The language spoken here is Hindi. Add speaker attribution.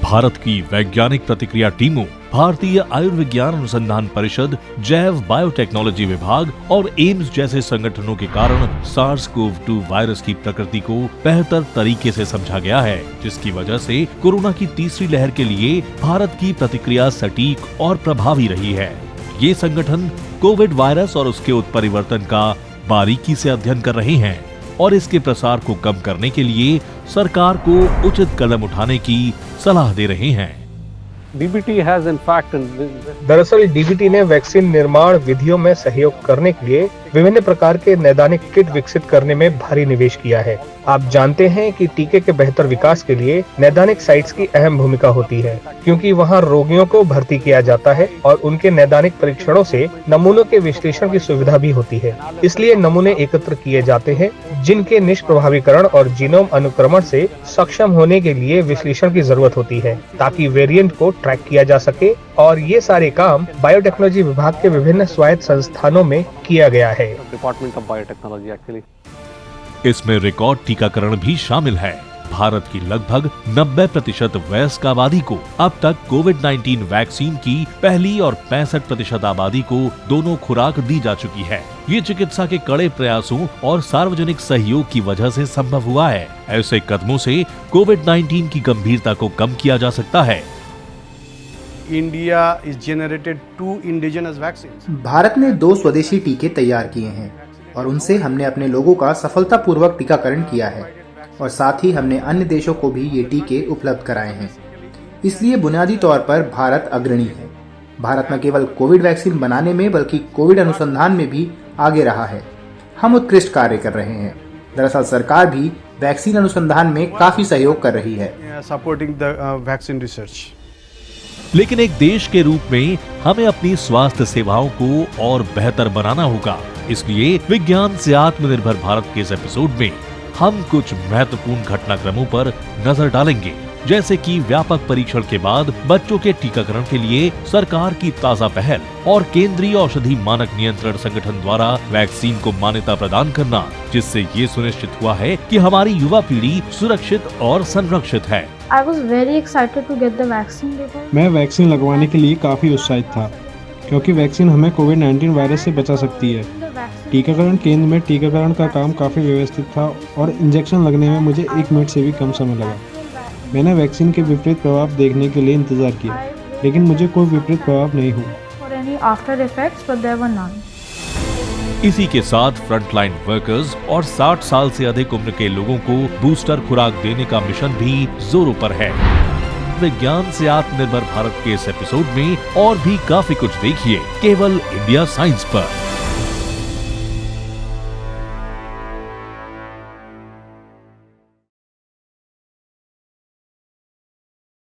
Speaker 1: भारत की वैज्ञानिक प्रतिक्रिया टीमों, भारतीय आयुर्विज्ञान अनुसंधान परिषद, जैव बायोटेक्नोलॉजी विभाग और एम्स जैसे संगठनों के कारण SARS-CoV-2 वायरस की प्रकृति को बेहतर तरीके से समझा गया है, जिसकी वजह से कोरोना की तीसरी लहर के लिए भारत की प्रतिक्रिया सटीक और प्रभावी रही है। ये संगठन कोविड वायरस और उसके उत्परिवर्तन का बारीकी से अध्ययन कर रहे हैं और इसके प्रसार को कम करने के लिए सरकार को उचित कदम उठाने की सलाह दे रहे हैं।
Speaker 2: दरअसल डीबीटी ने वैक्सीन निर्माण विधियों में सहयोग करने के लिए विभिन्न प्रकार के नैदानिक किट विकसित करने में भारी निवेश किया है। आप जानते हैं कि टीके के बेहतर विकास के लिए नैदानिक साइट्स की अहम भूमिका होती है, क्योंकि वहां रोगियों को भर्ती किया जाता है और उनके नैदानिक परीक्षणों से नमूनों के विश्लेषण की सुविधा भी होती है। इसलिए नमूने एकत्र किए जाते हैं जिनके निष्प्रभावीकरण और जीनोम अनुक्रमण से सक्षम होने के लिए विश्लेषण की जरूरत होती है, ताकि वेरिएंट को ट्रैक किया जा सके। और ये सारे काम बायोटेक्नोलॉजी विभाग के विभिन्न स्वायत्त संस्थानों में किया गया है।
Speaker 1: इसमें रिकॉर्ड टीकाकरण भी शामिल है। भारत की लगभग 90% वयस्क आबादी को अब तक कोविड-19 वैक्सीन की पहली और 65% आबादी को दोनों खुराक दी जा चुकी है। ये चिकित्सा के कड़े प्रयासों और सार्वजनिक सहयोग की वजह से संभव हुआ है। ऐसे कदमों से कोविड-19 की गंभीरता को कम किया जा सकता है।
Speaker 3: भारत ने 2 स्वदेशी टीके तैयार किए हैं और उनसे हमने अपने लोगों का सफलतापूर्वक टीकाकरण किया है और साथ ही हमने अन्य देशों को भी ये टीके उपलब्ध कराए हैं। इसलिए बुनियादी तौर पर भारत अग्रणी है। भारत न केवल कोविड वैक्सीन बनाने में बल्कि कोविड अनुसंधान में भी आगे रहा है। हम उत्कृष्ट कार्य कर रहे हैं। दरअसल सरकार भी वैक्सीन अनुसंधान में काफी सहयोग कर रही है।
Speaker 1: लेकिन एक देश के रूप में हमें अपनी स्वास्थ्य सेवाओं को और बेहतर बनाना होगा। इसलिए विज्ञान से आत्मनिर्भर भारत के इस एपिसोड में हम कुछ महत्वपूर्ण घटनाक्रमों पर नजर डालेंगे, जैसे कि व्यापक परीक्षण के बाद बच्चों के टीकाकरण के लिए सरकार की ताजा पहल और केंद्रीय औषधि मानक नियंत्रण संगठन द्वारा वैक्सीन को मान्यता प्रदान करना, जिससे ये सुनिश्चित हुआ है कि हमारी युवा पीढ़ी सुरक्षित और संरक्षित है।
Speaker 4: I was very excited to get the vaccine because
Speaker 5: मैं वैक्सीन लगवाने के लिए काफ़ी उत्साहित था, क्योंकि वैक्सीन हमें कोविड-19 वायरस से बचा सकती है। टीकाकरण केंद्र में टीकाकरण का काम काफ़ी व्यवस्थित था और इंजेक्शन लगने में मुझे 1 मिनट से भी कम समय लगा। मैंने वैक्सीन के विपरीत प्रभाव देखने के लिए इंतजार किया, लेकिन मुझे कोई विपरीत प्रभाव नहीं हुआ।
Speaker 1: इसी के साथ फ्रंटलाइन वर्कर्स और 60 साल से अधिक उम्र के लोगों को बूस्टर खुराक देने का मिशन भी जोरों पर है। विज्ञान से आत्मनिर्भर भारत के इस एपिसोड में और भी काफी कुछ देखिए केवल इंडिया साइंस पर।